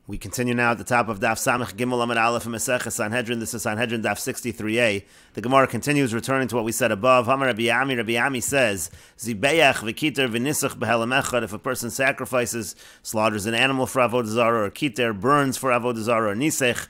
We continue now at the top of Daf Samech Gimel Amud Aleph and Mesechet Sanhedrin. This is Sanhedrin Daf 63a. The Gemara continues, returning to what we said above. Hamar Rabbi Ami says, Zibeach v'kiter v'nisach b'helam echad. If a person sacrifices, slaughters an animal for avodah zarah, or kiter, burns for avodah zarah, or nisech,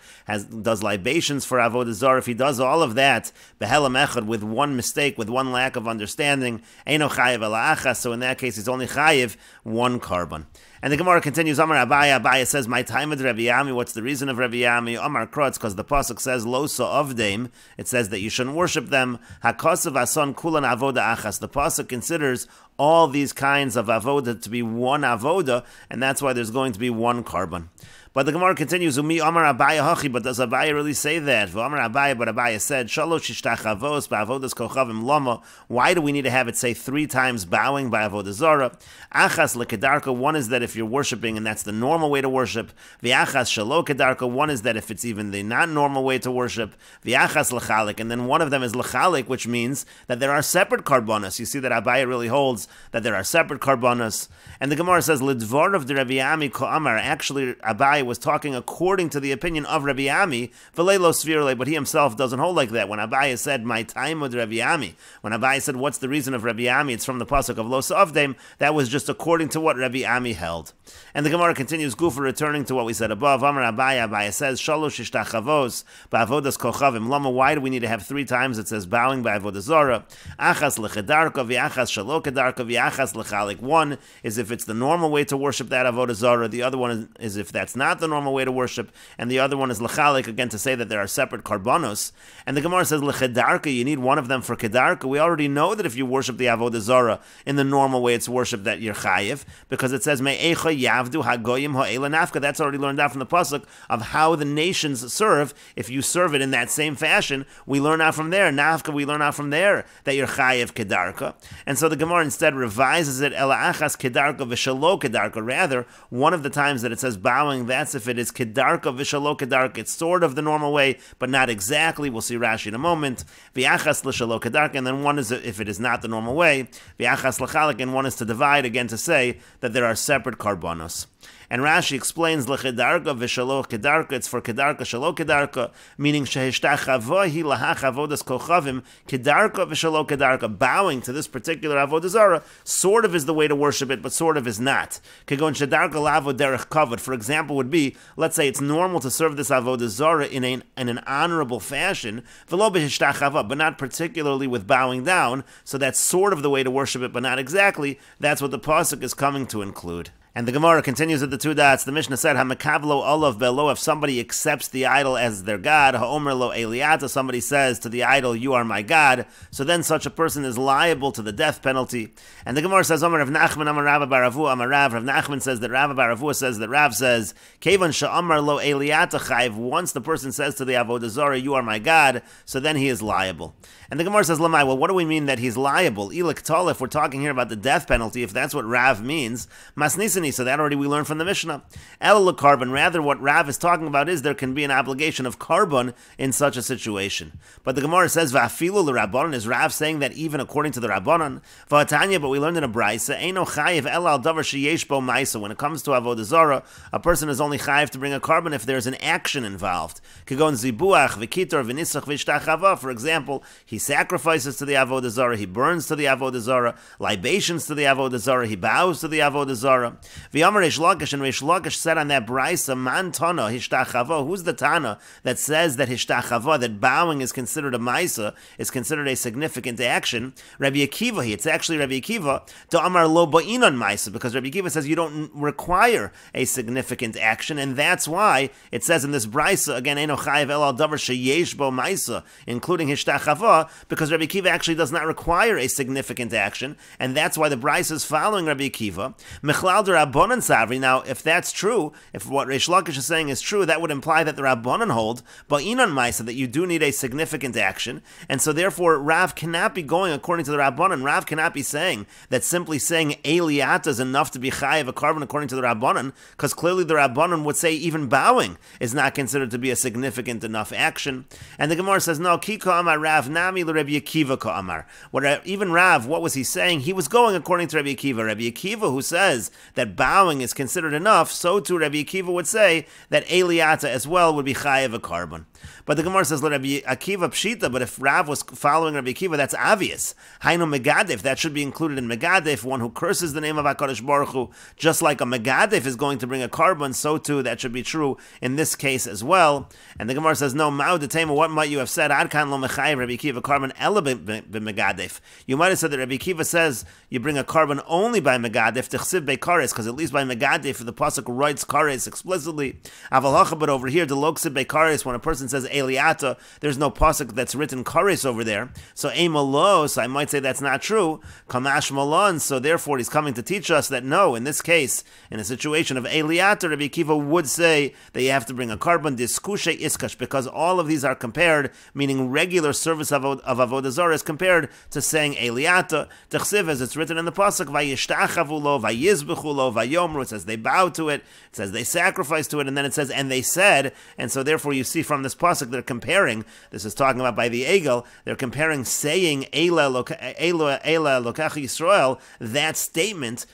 does libations for avodah zarah, if he does all of that, b'helam echad, with one mistake, with one lack of understanding, eino chayiv ela achas, so in that case he's only chayiv one carbon. And the Gemara continues, Amar Abaya says, my time with Rabbi Ami, what's the reason of Rabbi Ami? Amar Krotz, because the Pasuk says, Lo Sa'avdeim, it says that you shouldn't worship them. HaKosav Ason Kulan Avoda Achas. The Pasuk considers all these kinds of avoda to be one avoda, and that's why there's going to be one carbon. But the Gemara continues, Umi Amar Abaya Hachi, but does Abaya really say that? Amar Abaya, but Abaya said, Shalosh Ishtachavos ba'avodas kochavim lama. Why do we need to have it say 3 times bowing by avodah zarah? Achas lekedarka, one is that if you're worshiping and that's the normal way to worship. V'achas shalo kedarka, one is that if it's even the not normal way to worship. V'achas lechalik, and then one of them is lechalik, which means that there are separate karbonos. You see that Abaya really holds that there are separate karbonos. And the Gemara says, Lidvar of the Rabbi Ami ko'amar, actually Abaya was talking according to the opinion of Rabbi Ami, but he himself doesn't hold like that. When Abaya said, my time with Rabbi Ami, when Abaya said, what's the reason of Rabbi Ami, it's from the pasuk of Lo Sa'avdeim, that was just according to what Rabbi Ami held. And the Gemara continues, Gufa, returning to what we said above, Amar Abaya says, Shalosh ishtachavos ba'avodas kochavim lama, why do we need to have 3 times it says bowing by avodah zarah? Achas lechedarka v'achas shalo kedarka v'achas lechalik. One is if it's the normal way to worship that avodah zarah, the other one is if that's not the normal way to worship, and the other one is lechalik, again to say that there are separate karbonos. And the Gemara says lechedarka, you need one of them for kedarka. We already know that if you worship the avodah zarah in the normal way it's worship, that you're chayiv, because it says me'echa yavdu hagoyim ha'ela nafka. That's already learned out from the pasuk of how the nations serve. If you serve it in that same fashion, we learn out from there. Nafka, we learn out from there that you're chayiv kedarka. And so the Gemara instead revises it, ela achas kedarka v'shalo kedarka. Rather, one of the times that it says bowing, that's if it is kedarka v'shalo kedarka. It's sort of the normal way, but not exactly. We'll see Rashi in a moment. V'achas l'shalo kedarka, and then one is if it is not the normal way. V'achas l'chalik, and one is to divide, again to say that there are separate karbonos. And Rashi explains lechedarka v'shalo kedarka. It's for kedarka shalo kedarka, meaning shehishtachavi lahach avodas kochavim kedarka v'shalo kedarka. Bowing to this particular avodah zarah sort of is the way to worship it, but sort of is not. Kegon shedarka lavo derech kavod, for example, would be, let's say it's normal to serve this avodah zarah in an honorable fashion, v'lo b'hishtachava, but not particularly with bowing down. So that's sort of the way to worship it, but not exactly. That's what the pasuk is coming to include. And the Gemara continues at the 2 dots. The Mishnah said, "Hamakavlo olav belo." If somebody accepts the idol as their god, ha'omer lo eliata. Somebody says to the idol, "You are my god." So then such a person is liable to the death penalty. And the Gemara says, "Omer Rav Nachman, Amar Rav Baravu, Amar Rav." Rav Nachman says that Rav Baravu says that Rav says, "Kevan sha'amar lo eliata chayv." Once the person says to the avodah zarah, "You are my god," so then he is liable. And the Gemara says, "Lamai." Well, what do we mean that he's liable? Ilik tol. If we're talking here about the death penalty, if that's what Rav means, masnisani. So that already we learned from the Mishnah. El carbon. Rather, what Rav is talking about is there can be an obligation of carbon in such a situation. But the Gemara says, "Va'afilu l'Rabbanan." Is Rav saying that even according to the Rabbanan? Va'atanya, but we learned in a brayse, "Eino chayiv el al davar sheyesh bo ma'isa." When it comes to avodah zarah, a person is only chayiv to bring a carbon if there's an action involved. Kegon zibuach v'kitor v'nisach v'ishtachava. For example, he sacrifices to the avodah zarah, he burns to the avodah zarah, libations to the avodah zarah, he bows to the avodah zarah. V'yamar Reish Lakish, and Reish Lakish said on that brayse, "Man tana hishtachava." Who's the tana that says that hishtachava, that bowing is considered a ma'isa, is considered a significant action? Rabbi Akiva. It's actually Rabbi Akiva. Da'amar lo ba'inan ma'isa, because Rabbi Akiva says you don't require a significant action, and that's why it says in this brayse again, "Eino chayiv el al davar sheyesh bo ma'isa," including hishtachava, because Rabbi Akiva actually does not require a significant action, and that's why the brayse is following Rabbi Akiva. Mechlal Rabbanan Savri. Now, if that's true, if what Reish Lakish is saying is true, that would imply that the Rabbanan hold, but Inan Maisa, that you do need a significant action, and so therefore Rav cannot be going according to the Rabbanan. Rav cannot be saying that simply saying Eliata is enough to be chayiv a carbon according to the Rabbanan, because clearly the Rabbanan would say even bowing is not considered to be a significant enough action. And the Gemara says, no, Ki Ka'amar Rav Nami Rabbi Akiva Ka'amar. Even Rav, what was he saying? He was going according to Rabbi Akiva. Rabbi Akiva, who says that that bowing is considered enough, so too Rabbi Akiva would say that Eliata as well would be chayev a carbon. But the Gemara says, Rabbi Akiva pshita, but if Rav was following Rabbi Akiva, that's obvious. Hainu megadef, that should be included in megadef, one who curses the name of HaKadosh Baruch Hu, just like a megadef is going to bring a carbon, so too that should be true in this case as well. And the Gemara says, no, ma'u detema, what might you have said? Ad kan lo mechayev Rabbi Akiva carbon ela b'megadef. You might have said that Rabbi Akiva says you bring a carbon only by megadef, tichsiv beikares, because at least by megadef, the pasuk writes kares explicitly. Aval hacha, but over here, the loksib beikares, when a person says Eliata, there's no pasuk that's written kares over there. So Eimalos, I might say that's not true. Kamash Malon, so therefore he's coming to teach us that no, in this case, in a situation of Eliata, Rabbi Akiva would say that you have to bring a carbon diskushe iskash, because all of these are compared, meaning regular service of Avodah Zarah is compared to saying Eliata. Techsiv, as it's written in the pasuk, Vayishtachavu lo, Vayizbechu lo, Vayomru, it says they bow to it, it says they sacrifice to it, and then it says, and they said, and so therefore you see from this pasuk they're comparing, this is talking about by the Egel, they're comparing saying Eila Lokach Yisrael, that statement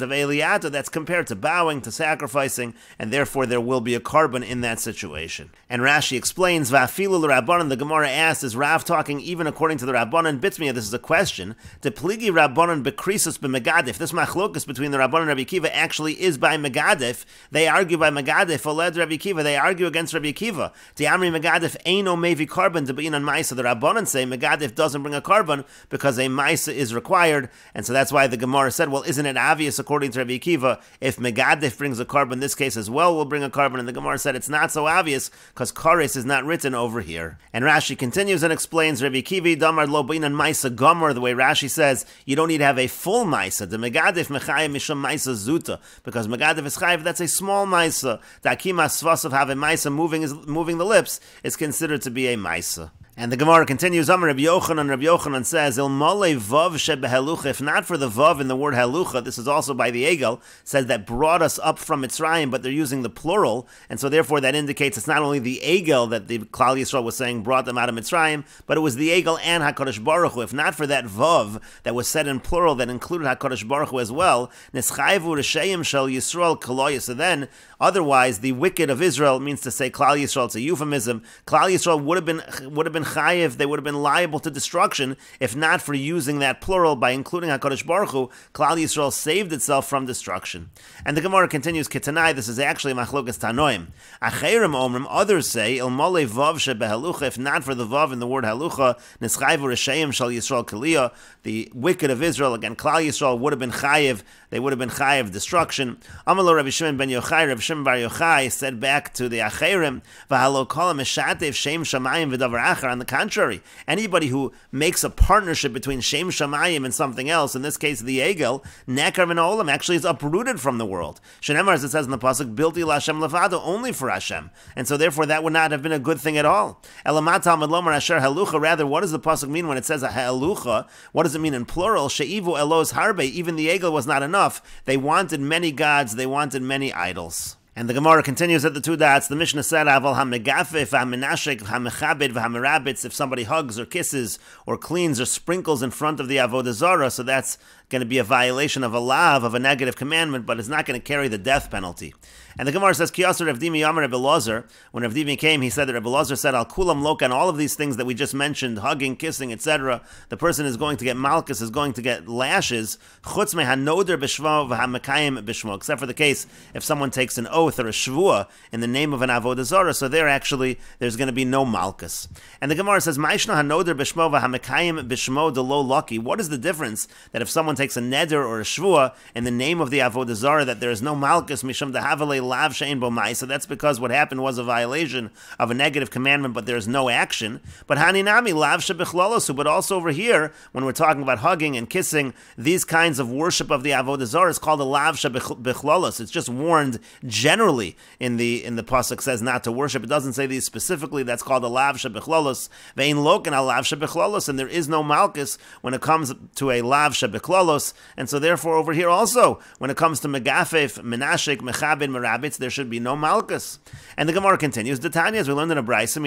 of Eliata, that's compared to bowing, to sacrificing, and therefore there will be a carbon in that situation. And Rashi explains, Va'afilu l'Rabbanan, the Gemara asks, is Rav talking even according to the Rabbanan? Bitmiyah, this is a question. De pligi Rabbanan bekrisus b'megadif. This machlokus between the Rabbanan and Rabbi Akiva actually is by megadif. They argue by megadif, oled Rabbi Akiva, they argue against Rabbi Akiva. The Amri megadif eino mevi carbon to be in Maisa. The Rabbanan say megadif doesn't bring a carbon because a Maisa is required, and so that's why the Gemara said, well, isn't it obvious according to Rabbi Akiva, if megadif brings a carbon, this case as well will bring a carbon, and the Gemara said it's not so obvious because kares is not written over here. And Rashi continues and explains, Rabbi Akiva damar lo b'inan Maisa gomer, the way Rashi says, you don't need to have a full Maisa. The megadif mechayev mishum Maisa zuta, because megadif is chayev, that's a small Maisa. The akima svasav have a Maisa moving the lips is considered to be a Maisa. And the Gemara continues, Rabbi Yochanan says, Ilmale vav shebehelucha, if not for the vav in the word helucha, this is also by the Egel, says that brought us up from Mitzrayim, but they're using the plural, and so therefore that indicates it's not only the Egel that the Klal Yisrael was saying brought them out of Mitzrayim, but it was the Egel and HaKadosh Baruch Hu. If not for that vav that was said in plural that included HaKadosh Baruch Hu as well, Neschayvu Reshayim Shel Yisrael Kaloya. So then, otherwise, the wicked of Israel means to say Klal Yisrael, it's a euphemism. Klal Yisrael would have been chayiv, they would have been liable to destruction if not for using that plural by including HaKadosh Baruch Hu. Klal Yisrael saved itself from destruction. And the Gemara continues, Ketanai, this is actually machlokas tanoim. Acherim omrim, others say, Ilmole vav shebehalucha, if not for the vav in the word halucha, neschayvu reshayim shal Yisrael kaliyah, the wicked of Israel, again, Klal Yisrael would have been chayiv, they would have been chayiv destruction. Amalo Rabbi Shimon ben Yochai, Rabbi Shimon bar Yochai said back to the Acherim, v'halo kol meshatev shem shamayim v'davar achar. On the contrary, anybody who makes a partnership between Shem Shamayim and something else, in this case the Egel, Nekar v'Olam, actually is uprooted from the world. Shenemar, as it says in the pasuk, Bilti l'Hashem levado, only for Hashem, and so therefore that would not have been a good thing at all. Elamat Talmud lomar asher halucha. Rather, what does the pasuk mean when it says a halucha? What does it mean in plural? She'ivu elos harbe. Even the Egel was not enough. They wanted many gods. They wanted many idols. And the Gemara continues at the two dots. The Mishnah said, Aval ha-megafif, ha-menashek, ha-mechabed, ha-merabitz, if somebody hugs or kisses or cleans or sprinkles in front of the Avodah Zarah, so that's going to be a violation of a lav, of a negative commandment, but it's not going to carry the death penalty. And the Gemara says, Kiyasar Rav Dimi Yamar Rabbi Elazar, when Rav Dimi came, he said that Rabbi Elazar said, Al kulam loka, and all of these things that we just mentioned, hugging, kissing, etc., the person is going to get malchus, is going to get lashes, chutz me hanoder b'shvo v'hamekayim b'shmo, except for the case if someone takes an oath or a shvua in the name of an avodah zarah, so there's going to be no malchus. And the Gemara says, Ma'ishna hanoder b'shmo v'hamekayim b'shmo de lo lucky. What is the difference that if someone takes a neder or a shvua in the name of the avodah zarah that there is no malchus mishum dehavale lav shein bo mai? So that's because what happened was a violation of a negative commandment, but there's no action. But haninami lav shebichlolosu. But also over here, when we're talking about hugging and kissing, these kinds of worship of the avodah zarah is called a lav shebichlolus. It's just warned generally in the pasuk says not to worship. It doesn't say these specifically. That's called a lav shebichlolus. Vein loken a lav shebichlolus, and there is no malchus when it comes to a lav shebichlolus. And so therefore over here also, when it comes to megafef, menashik, mechabed, merab, rabbits, there should be no malchus. And the Gemara continues, D'Tanya, as we learned in a brayso,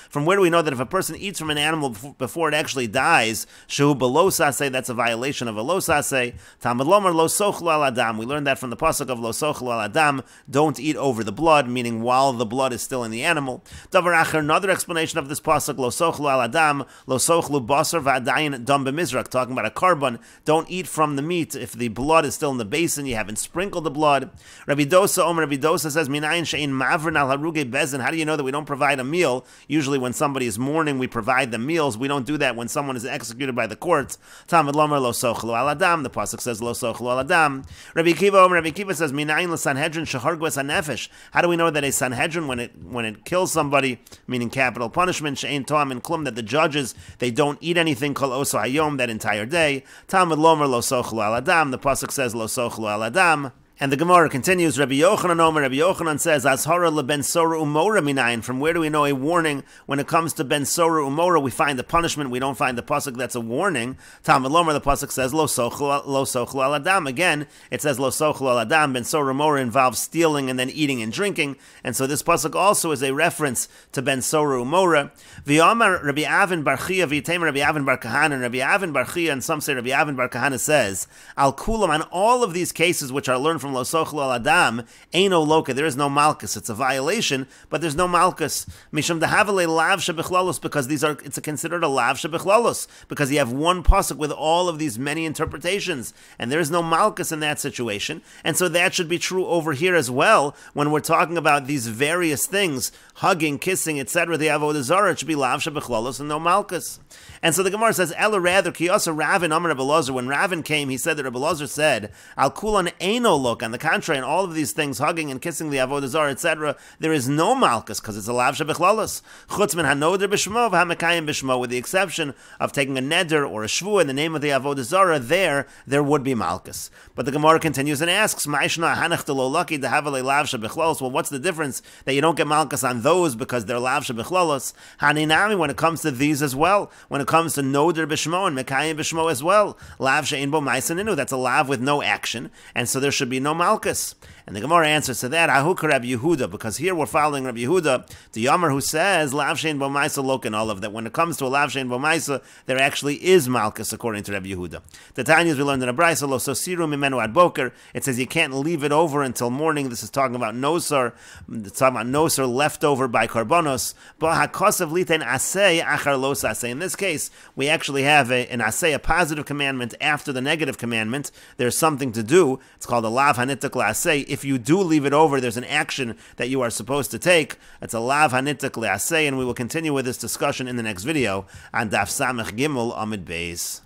from where do we know that if a person eats from an animal before it actually dies, shehu below saseh, that's a violation of a lo saseh. Talmud lomar lo sochlu al adam. We learned that from the pasuk of lo sochlu al adam, don't eat over the blood, meaning while the blood is still in the animal. Davar acher, another explanation of this pasuk, lo sochlu al adam, lo sochlu basar v'adayin dam b'mizrak, talking about a carbon. Don't eat from the meat if the blood is still in the basin, you haven't sprinkled the blood. Rabbi Dosa says, Minayin she'in mavrin al haruge bezin. How do you know that we don't provide a meal? Usually when somebody is mourning, we provide them meals. We don't do that when someone is executed by the courts. Talmud lomer lo sochlu al adam. The pasuk says lo sochlu al adam. Rabbi Kiva says, Minayin l'Sanhedrin shehargves hanefesh. How do we know that a Sanhedrin, when it kills somebody, meaning capital punishment, she'in toam and klum, that the judges, they don't eat anything kol oso hayom, that entire day? Talmud lomer lo sochlu al adam. The pasuk says lo sochlu al adam. And the Gemara continues, Rabbi Yochanan says, Azhara leben sora umora minayin. From where do we know a warning? When it comes to ben sora umora, we find the punishment, we don't find the pasuk that's a warning. Talmud lomer, the pasuk says, lo sochlu al adam. Again, it says lo sochlu al adam. Ben sora umora involves stealing and then eating and drinking. And so this pasuk also is a reference to ben sora umora. V'yamar Rabbi Avin bar Chia v'yitema Rabbi Avin bar Kahana. And Rabbi Avin bar Chia, and some say Rabbi Avin bar Kahana says, Al kulam, on all of these cases which are learned from lo sochlu al adam, eino loka, there is no malchus. It's a violation, but there's no malchus. Mishum dehavale lav shebichlalos, because it's considered a lav shebichlalos, because you have one pasuk with all of these many interpretations, and there is no malchus in that situation. And so that should be true over here as well, when we're talking about these various things, hugging, kissing, etc. The avodah zarah, it should be lav shebichlalos and no malchus. And so the Gemara says, Ella rather, ki also Ravin Amar Rabbi Elazar, when Ravin came, he said that Rabbi Elazar said, Al kulan eino look. On the contrary, in all of these things, hugging and kissing the avodah zarah, etc., there is no malchus, because it's a lav shebichlalos. Chutz min hanoder b'shmo v'hamekayim b'shmo, with the exception of taking a neder or a shvu in the name of the avodah zarah, there would be malchus. But the Gemara continues and asks, Ma'ishna hanach lo lucky to have a lav shebichlalos. Well, what's the difference that you don't get malchus on those because they're lav shebichlalos? Haninami, when it comes to these as well, when it comes to noder b'shmo and mekayim b'shmo as well, lav she'in bo ma'asaninu, that's a lav with no action, and so there should be no malchus. And the Gemara answers to that, Ahuk Rabbi Yehuda, because here we're following Rabbi Yehuda, the Yamar, who says, Lav she'in bo ma'asa loken olav, that when it comes to a lav she'in bo ma'asa, there actually is malchus, according to Rabbi Yehuda. The Tanyas we learned in a brayso, lo sosiru mimenu ad boker, it says you can't leave it over until morning. This is talking about nosar, it's talking about nosar left over by karbonos, but hakosav liten asay achar los asay. In this case, we actually have an asay, a positive commandment after the negative commandment. There's something to do. It's called a lav hanitak la'asay. If you do leave it over, there's an action that you are supposed to take. It's a lav hanitak la'asay, and we will continue with this discussion in the next video on Daf Samech Gimel Amid Beis.